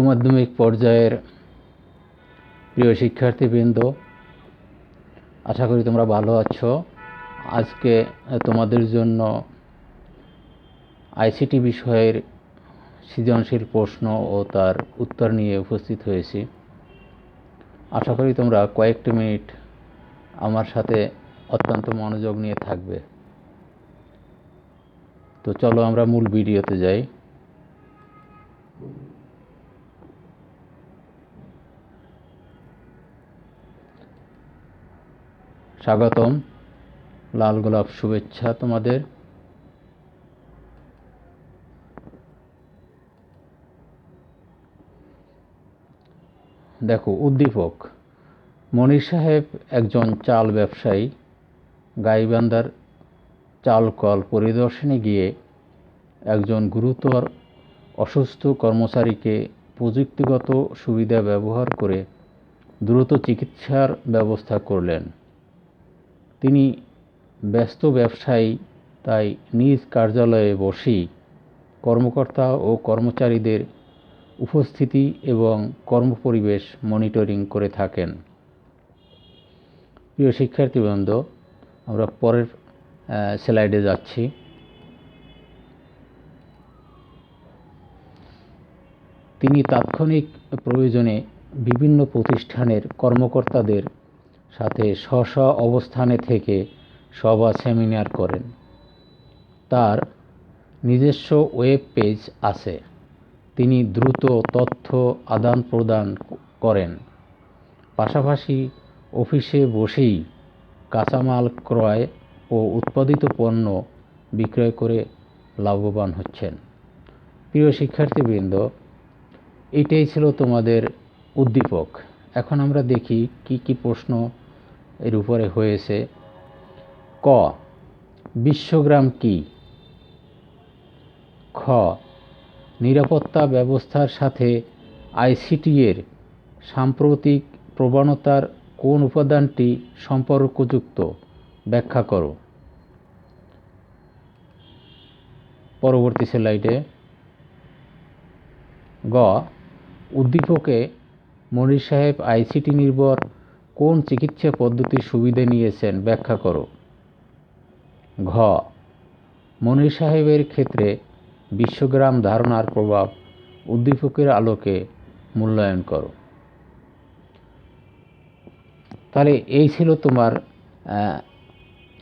মাধ্যমিক পর্যায়ের প্রিয় শিক্ষার্থীবৃন্দ, আশা করি তোমরা ভালো আছো। আজকে তোমাদের জন্য আইসিটি বিষয়ের সৃজনশীল প্রশ্ন ও তার উত্তর নিয়ে উপস্থিত হয়েছি। আশা করি তোমরা কয়েকটি মিনিট আমার সাথে অত্যন্ত মনোযোগ নিয়ে থাকবে। তো চলো আমরা মূল ভিডিওতে যাই। স্বাগতম, লাল গোলাপ শুভেচ্ছা তোমাদের। দেখো, উদ্দীপক। মনির সাহেব একজন চাল ব্যবসায়ী। গাইবান্ধার চাল কল পরিদর্শনে গিয়ে একজন গুরুতর অসুস্থ কর্মচারীকে প্রযুক্তিগত সুবিধা ব্যবহার করে দ্রুত চিকিৎসার ব্যবস্থা করলেন। তিনি ব্যস্ত ব্যবসায়ী, তাই নিজ কার্যালয়ে বসেই কর্মকর্তা ও কর্মচারীদের উপস্থিতি এবং কর্মপরিবেশ মনিটরিং করে থাকেন। প্রিয় শিক্ষার্থীবৃন্দ, আমরা পরের স্লাইডে যাচ্ছি। তিনি তাৎক্ষণিক প্রয়োজনে বিভিন্ন প্রতিষ্ঠানের কর্মকর্তাদের সাথে স্ব অবস্থানে থেকে সভা সেমিনার করেন। তার নিজস্ব ওয়েব পেজ আছে। তিনি দ্রুত তথ্য আদান প্রদান করেন, পাশাপাশি অফিসে বসেই কাঁচামাল ক্রয় ও উৎপাদিত পণ্য বিক্রয় করে লাভবান হচ্ছেন। প্রিয় শিক্ষার্থীবৃন্দ, এটাই ছিল তোমাদের উদ্দীপক। এখন আমরা দেখি কি কি প্রশ্ন এর উপরে হয়েছে। ক, বিশ্বগ্রাম কি? খ, নিরাপত্তা ব্যবস্থার সাথে আইসিটি এর সাম্প্রতিক প্রবণতার কোন উপাদানটি সম্পর্কযুক্ত? ব্যাখ্যা করো। পরবর্তী স্লাইডে। গ, উদ্দীপকে মনির সাহেব আইসিটি নির্ভর কোন চিকিৎসা পদ্ধতির সুবিধা নিয়েছেন? ব্যাখ্যা করো। ঘ, মনির সাহেবের ক্ষেত্রে বিশ্বগ্রাম ধারণার প্রভাব উদ্দীপকের আলোকে মূল্যায়ন করো। তাহলে এই ছিল তোমার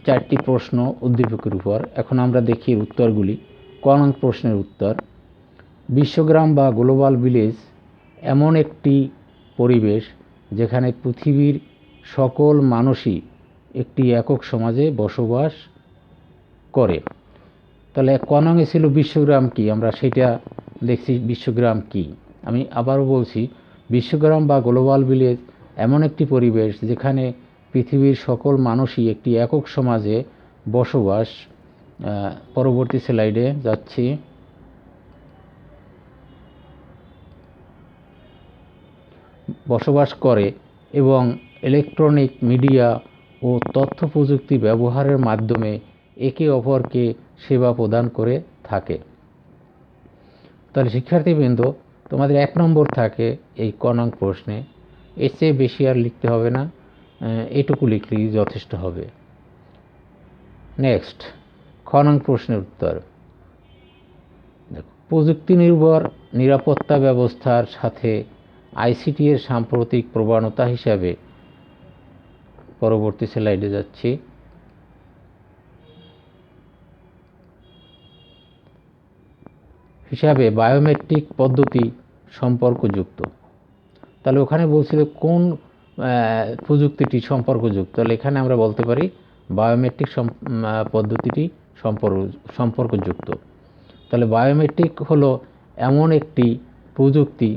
4টি প্রশ্ন উদ্দীপকের উপর। এখন আমরা দেখি উত্তরগুলি। ক নং প্রশ্নের উত্তর: বিশ্বগ্রাম বা গ্লোবাল ভিলেজ এমন একটি পরিবেশ যেখানে পৃথিবীর সকল মানুষই একটি একক সমাজে বসবাস করে। তাহলে ক নংয়ে ছিল বিশ্বগ্রাম কি, আমরা সেটা দেখছি। বিশ্বগ্রাম কি? আমি আবারও বলছি, বিশ্বগ্রাম বা গ্লোবাল ভিলেজ এমন একটি পরিবেশ যেখানে পৃথিবীর সকল মানুষই একটি একক সমাজে বসবাস। পরবর্তী স্লাইডে যাচ্ছি। বসবাস করে এবং ইলেকট্রনিক মিডিয়া ও তথ্য প্রযুক্তি ব্যবহারের মাধ্যমে একে অপরকে সেবা প্রদান করে থাকে। তাহলে শিক্ষার্থীবৃন্দ, তোমাদের 1 নম্বর থাকে এই ক নং প্রশ্নে। এর চেয়ে বেশি আর লিখতে হবে না, এটুকু লিখলেই যথেষ্ট হবে। নেক্সট, খ নং প্রশ্নের উত্তর: প্রযুক্তি নির্ভর নিরাপত্তা ব্যবস্থার সাথে আইসিটি এর সাম্প্রতিক প্রবণতা হিসাবে। পরবর্তী স্লাইডে যাচ্ছি। হিসাবে বায়োমেট্রিক পদ্ধতি সম্পর্কযুক্ত। তাহলে ওখানে বলছিল কোন প্রযুক্তিটি সম্পর্কযুক্ত। তাহলে এখানে আমরা বলতে পারি বায়োমেট্রিক পদ্ধতিটি সম্পর্কযুক্ত। তাহলে বায়োমেট্রিক হলো এমন একটি প্রযুক্তি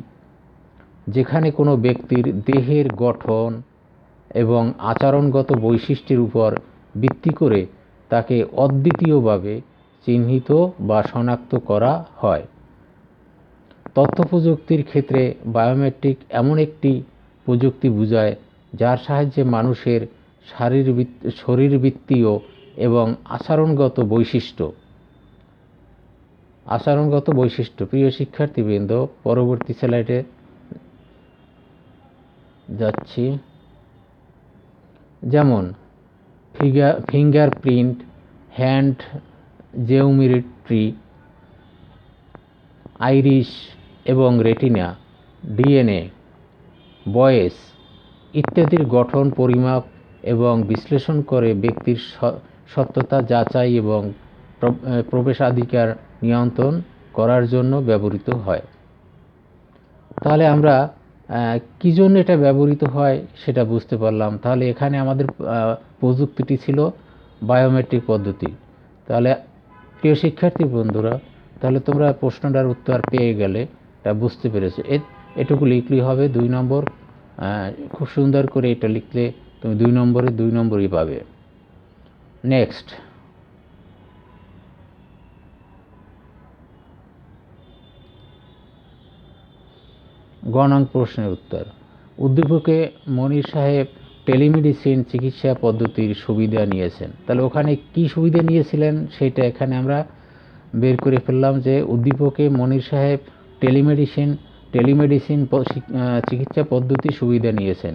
যেখানে কোনো ব্যক্তির দেহের গঠন এবং আচরণগত বৈশিষ্ট্যের উপর ভিত্তি করে তাকে অদ্বিতীয়ভাবে চিহ্নিত বা শনাক্ত করা হয়। তথ্য প্রযুক্তির ক্ষেত্রে বায়োমেট্রিক এমন একটি প্রযুক্তি বোঝায় যার সাহায্যে মানুষের শারীরবৃত্তীয় এবং আচরণগত বৈশিষ্ট্য আচরণগত বৈশিষ্ট্য। প্রিয় শিক্ষার্থীবৃন্দ, পরবর্তী স্লাইডে যাচ্ছি। যেমন ফিঙ্গারপ্রিন্ট, হ্যান্ড জিওমেট্রি, আইরিশ এবং রেটিনা, ডিএনএ, ভয়েস ইত্যাদির গঠন পরিমাপ এবং বিশ্লেষণ করে ব্যক্তির সত্যতা যাচাই এবং প্রবেশাধিকার নিয়ন্ত্রণ করার জন্য ব্যবহৃত হয়। তাহলে আমরা কী জন্য এটা ব্যবহৃত হয় সেটা বুঝতে পারলাম। তাহলে এখানে আমাদের প্রযুক্তিটি ছিল বায়োমেট্রিক পদ্ধতি। তাহলে প্রিয় শিক্ষার্থী বন্ধুরা, তাহলে তোমরা প্রশ্নটার উত্তর পেয়ে গেলে, এটা বুঝতে পেরেছো। এটুকু লিখলেই হবে 2 নম্বর। খুব সুন্দর করে এটা লিখলে তুমি 2 নম্বরে 2 নম্বরই পাবে। নেক্সট, গণাঙ্ক প্রশ্নের উত্তর। উদ্দীপকে মনির সাহেব টেলিমেডিসিন চিকিৎসা পদ্ধতির সুবিধা নিয়েছেন। তাহলে ওখানে কি সুবিধা নিয়েছিলেন সেটা এখানে আমরা বের করে ফেললাম, যে উদ্দীপকে মনির সাহেব টেলিমেডিসিন চিকিৎসা পদ্ধতির সুবিধা নিয়েছেন।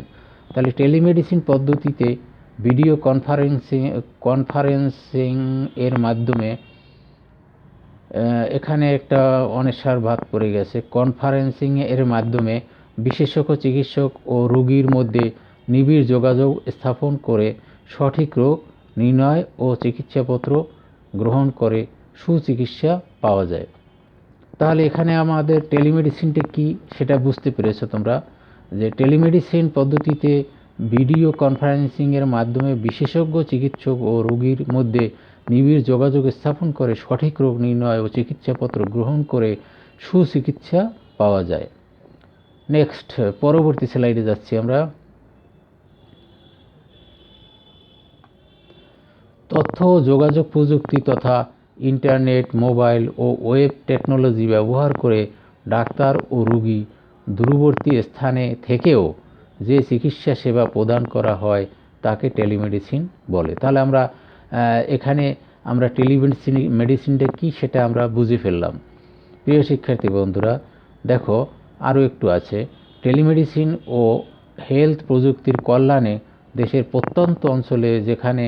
তাহলে টেলিমেডিসিন পদ্ধতিতে ভিডিও কনফারেন্সিং এর মাধ্যমে, এখানে একটা অনেসার ভাগ পড়ে গেছে, কনফারেন্সিং এর মাধ্যমে বিশেষজ্ঞ চিকিৎসক ও রোগীর মধ্যে নিবিড় যোগাযোগ স্থাপন করে সঠিক রোগ নির্ণয় ও চিকিৎসাপত্র গ্রহণ করে সুচিকিৎসা পাওয়া যায়। তাহলে এখানে আমাদের টেলিমেডিসিনটা কি সেটা বুঝতে পেরেছো তোমরা, যে টেলিমেডিসিন পদ্ধতিতে ভিডিও কনফারেন্সিং এর মাধ্যমে বিশেষজ্ঞ চিকিৎসক ও রোগীর মধ্যে নিবিড় যোগাযোগ স্থাপন করে সঠিক রোগ নির্ণয় ও চিকিৎসাপত্র গ্রহণ করে সুচিকিৎসা পাওয়া যায়। নেক্সট, পরবর্তী স্লাইডে যাচ্ছি আমরা। তথ্য ও যোগাযোগ প্রযুক্তি তথা ইন্টারনেট, মোবাইল ও ওয়েব টেকনোলজি ব্যবহার করে ডাক্তার ও রোগী দূরবর্তী স্থানে থেকেও যে চিকিৎসা সেবা প্রদান করা হয় তাকে টেলিমেডিসিন বলে। তাহলে এখানে আমরা টেলিমেডিসিনটা কি সেটা আমরা বুঝে ফেললাম। প্রিয় শিক্ষার্থী বন্ধুরা, দেখো আরও একটু আছে। টেলিমেডিসিন ও হেলথ প্রযুক্তির কল্যাণে দেশের প্রত্যন্ত অঞ্চলে যেখানে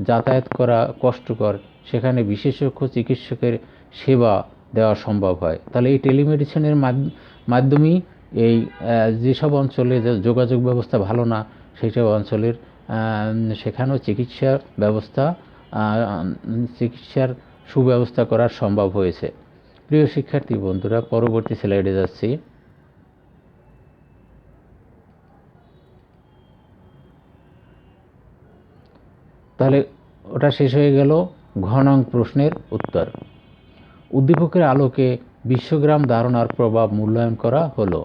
যাতায়াত করা কষ্টকর সেখানে বিশেষজ্ঞ চিকিৎসকের সেবা দেওয়া সম্ভব হয়। তাহলে এই টেলিমেডিসিনের মাধ্যমেই এই যেসব অঞ্চলে যোগাযোগ ব্যবস্থা ভালো না সেই সব অঞ্চলের সেখানেও চিকিৎসার সুব্যবস্থা করা সম্ভব হয়েছে। প্রিয় শিক্ষার্থী বন্ধুরা, পরবর্তী স্লাইডে যাচ্ছি। তাহলে ওটা শেষ হয়ে গেল ঘনাঙ্ক প্রশ্নের উত্তর। উদ্দীপকের আলোকে বিশ্বগ্রাম ধারণার প্রভাব মূল্যায়ন করা হলো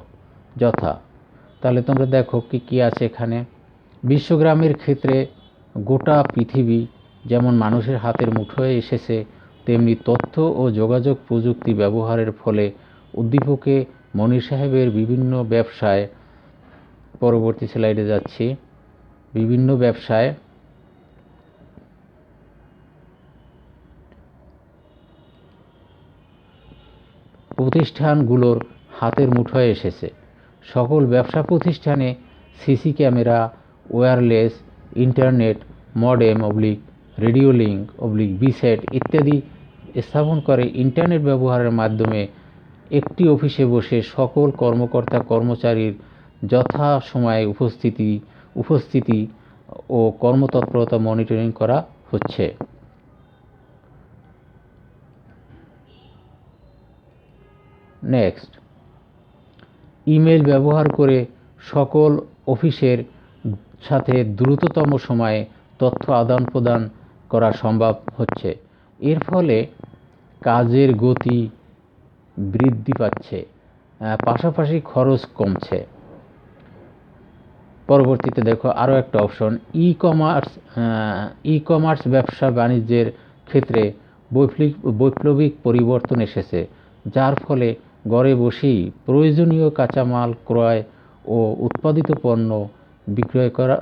যথা। তাহলে তোমরা দেখো কি আছে এখানে। বিশ্বগ্রামের ক্ষেত্রে গোটা পৃথিবী যেমন মানুষের হাতের মুঠোয় এসেছে, তেমনি তথ্য ও যোগাযোগ প্রযুক্তি ব্যবহারের ফলে উদ্দীপকে মনির সাহেবের বিভিন্ন ব্যবসায়, পরবর্তী স্লাইডে যাচ্ছি, বিভিন্ন ব্যবসায় প্রতিষ্ঠানগুলোর হাতের মুঠোয় এসেছে। সকল ব্যবসা প্রতিষ্ঠানে CC camera, wireless internet, modem radio link beset ইত্যাদি স্থাপন করে ইন্টারনেট ব্যবহারের মাধ্যমে একটি অফিসে বসে সকল কর্মকর্তা কর্মচারীর যথাসময়ে উপস্থিতি ও কর্মতৎপরতা মনিটরিং করা হচ্ছে। নেক্সট, ইমেল ব্যবহার করে সকল অফিসের সাথে দ্রুততম সময়ে তথ্য আদান প্রদান করা সম্ভব হচ্ছে। এর ফলে কাজের গতি বৃদ্ধি পাচ্ছে, পাশাপাশি খরচ কমছে। পরবর্তীতে দেখো আরও একটা অপশন, ই কমার্স ব্যবসা বাণিজ্যের ক্ষেত্রে বৈপ্লবিক পরিবর্তন এসেছে, যার ফলে ঘরে বসেই প্রয়োজনীয় কাঁচামাল ক্রয় ও উৎপাদিত পণ্য বিক্রয় করা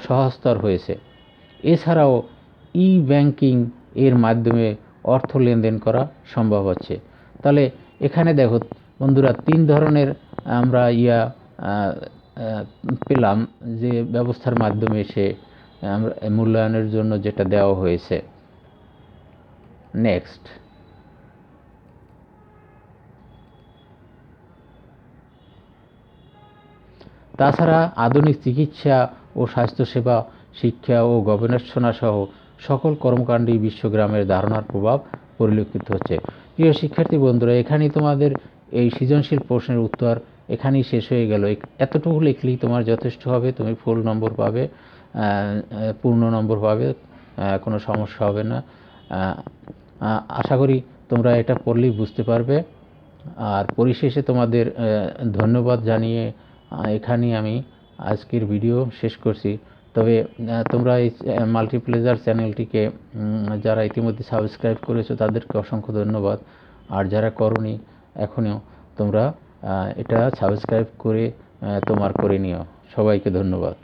সহজতর হয়েছে। এছাড়াও ই ব্যাংকিং এর মাধ্যমে অর্থ লেনদেন করা সম্ভব হচ্ছে। তাহলে এখানে দেখো বন্ধুরা 3 ধরনের আমরা পেলাম যে ব্যবস্থার মাধ্যমে সে আমরা মূল্যায়নের জন্য যেটা দেওয়া হয়েছে। নেক্সট, তাছাড়া আধুনিক চিকিৎসা ও স্বাস্থ্যসেবা, শিক্ষা ও গবেষণা সহ সকল কর্মকাণ্ডেই বিশ্বগ্রামের ধারণার প্রভাব পরিলক্ষিত হচ্ছে। প্রিয় শিক্ষার্থী বন্ধুরা, এখানেই তোমাদের এই সৃজনশীল প্রশ্নের উত্তর এখানেই শেষ হয়ে গেল। এতটুকু লিখলেই তোমার যথেষ্ট হবে, তুমি ফুল নম্বর পাবে, পূর্ণ নম্বর পাবে, কোনো সমস্যা হবে না। আশা করি তোমরা এটা পড়লেই বুঝতে পারবে। আর পরিশেষে তোমাদের ধন্যবাদ জানিয়ে এখানেই আমি আজকের ভিডিও শেষ করছি। তবে তোমরা এই মাল্টিপ্লেজার চ্যানেলটিকে যারা ইতিমধ্যে সাবস্ক্রাইব করেছো তাদেরকে অসংখ্য ধন্যবাদ। আর যারা করোনি এখনও, তোমরা এটা সাবস্ক্রাইব করে করে নিও। সবাইকে ধন্যবাদ।